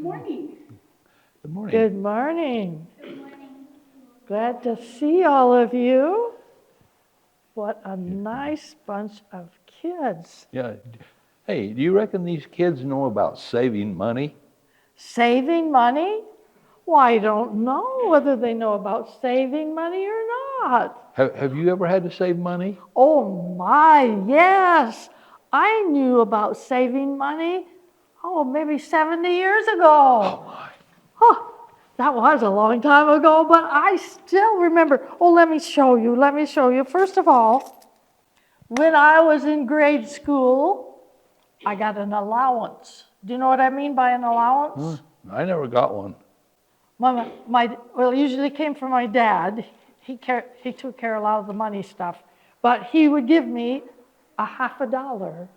morning. Good morning. Good morning. Good morning. Glad to see all of you. What a nice bunch of kids. Yeah. Hey, do you reckon these kids know about saving money? Saving money? Well, I don't know whether they know about saving money or not. Have you ever had to save money? Oh my, yes. I knew about saving money, maybe 70 years ago. Oh my. Huh, that was a long time ago, but I still remember. Oh, let me show you. First of all, when I was in grade school, I got an allowance. Do you know what I mean by an allowance? I never got one. It usually came from my dad. He took care of a lot of the money stuff. But he would give me $50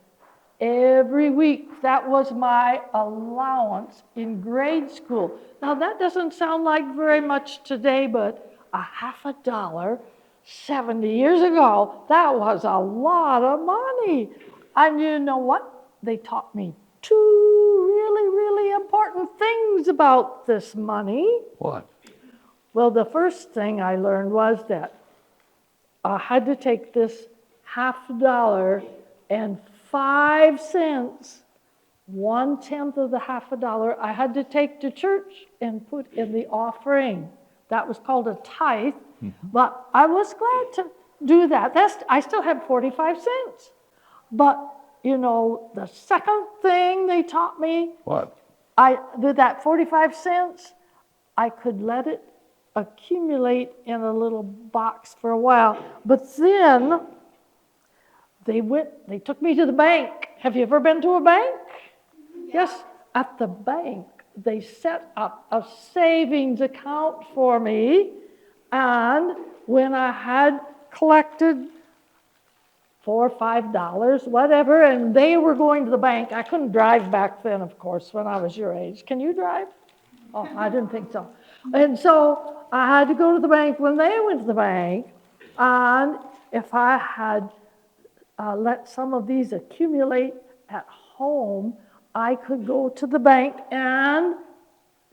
every week. That was my allowance in grade school. Now, that doesn't sound like very much today, but $50, 70 years ago, that was a lot of money. And you know what? They taught me two really, really important things about this money. What? Well, the first thing I learned was that I had to take this $50 and 5 cents, 1/10 of the $50, I had to take to church and put in the offering. That was called a tithe, but I was glad to do that. I still had 45 cents. But, the second thing they taught me, What? with that 45 cents, I could let it accumulate in a little box for a while. But then they took me to the bank. Have you ever been to a bank? Yes, at the bank, they set up a savings account for me. And when I had collected $4 or $5, whatever, and they were going to the bank, I couldn't drive back then, of course, when I was your age. Can you drive? Oh, I didn't think so. And so I had to go to the bank when they went to the bank. And if I had let some of these accumulate at home, I could go to the bank and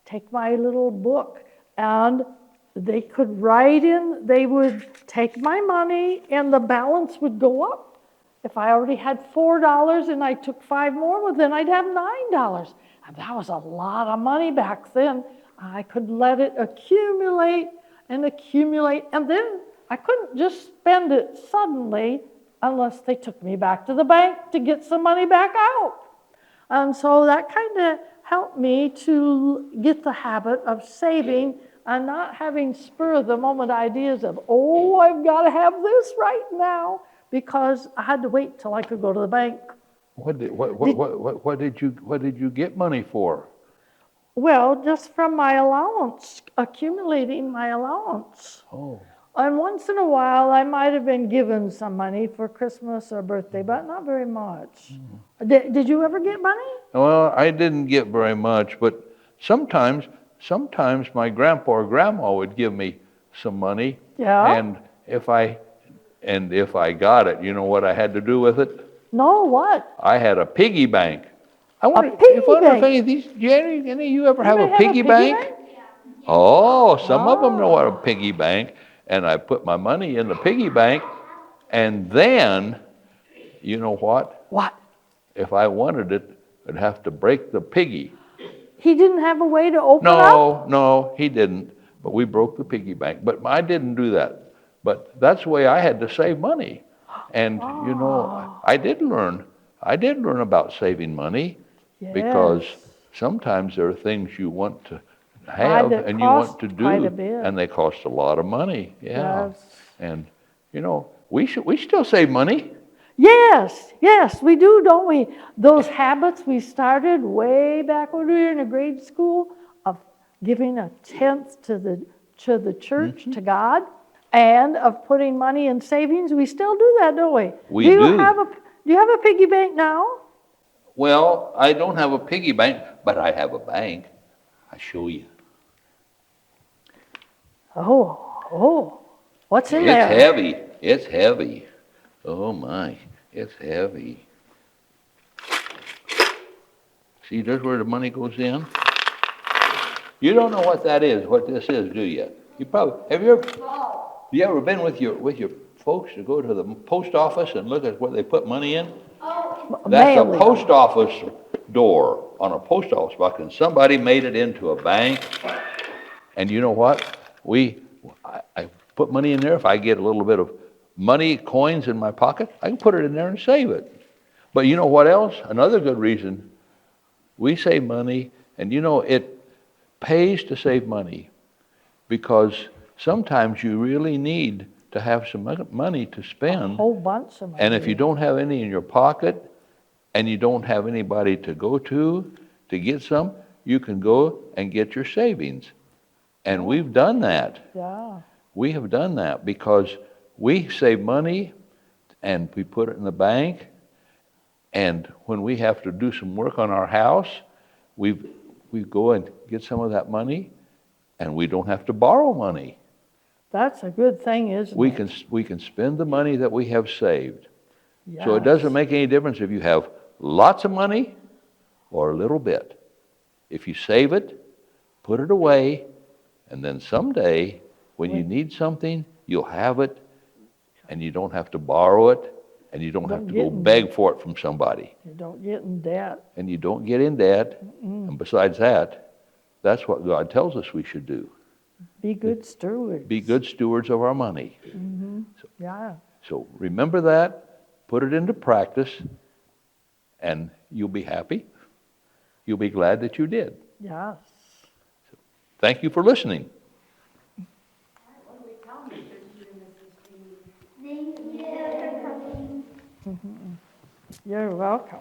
take my little book, and they could write in, they would take my money and the balance would go up. If I already had $4 and I took 5 more, well, then I'd have $9. And that was a lot of money back then. I could let it accumulate, and then I couldn't just spend it suddenly unless they took me back to the bank to get some money back out. And so that kind of helped me to get the habit of saving and not having spur-of-the-moment ideas of, I've got to have this right now, because I had to wait till I could go to the bank. What did you get money for? Well, just from my allowance, accumulating my allowance. Oh. And once in a while, I might have been given some money for Christmas or birthday, but not very much. Did you ever get money? Well, I didn't get very much, but sometimes my grandpa or grandma would give me some money. Yeah. And if I got it, you know what I had to do with it? No, what? I had a piggy bank. I wonder piggy if bank? any of these, any of you ever have may a have piggy bank? Oh, some of them know Ah. what a piggy bank. And I put my money in the piggy bank, and then, you know what? What? If I wanted it, I'd have to break the piggy. He didn't have a way to open up? No, he didn't. But we broke the piggy bank. But I didn't do that. But that's the way I had to save money. And, I did learn about saving money, because sometimes there are things you want to have and you want to do, and they cost a lot of money. Yeah. Yes. And, we still save money. Yes, we do, don't we? Those habits we started way back when we were in grade school of giving 1/10 to the church, to God, and of putting money in savings. We still do that, don't we? We do. Do you have a piggy bank now? Well, I don't have a piggy bank, but I have a bank. I'll show you. Oh, what's in there? It's heavy. Oh my, it's heavy. See, there's where the money goes in. You don't know what that is, what this is, do you? You probably, you ever been with your folks to go to the post office and look at where they put money in? That's a Mailing. post office door on a post office box, and somebody made it into a bank. And you know what? I put money in there. If I get a little bit of money, coins in my pocket, I can put it in there and save it. But you know what else? Another good reason we save money, and you know, it pays to save money because sometimes you really need to have some money to A spend. whole bunch of money. And if you don't have any in your pocket and you don't have anybody to go to get some, you can go and get your savings. And we've done that. Yeah, We have done that because we save money and we put it in the bank. And when we have to do some work on our house, we go and get some of that money, and we don't have to borrow money. that's a good thing, isn't it? We can spend the money that we have saved. Yes. So it doesn't make any difference if you have lots of money or a little bit. If you save it, put it away, and then someday when you need something, you'll have it, and you don't have to borrow it, and you don't have to go beg for it from somebody. You don't get in debt. And you don't get in debt. And besides that, that's what God tells us we should do. Be good stewards. Be good stewards of our money. Yeah. So remember that, put it into practice, and you'll be happy. You'll be glad that you did. Yes. Thank you for listening. You're welcome.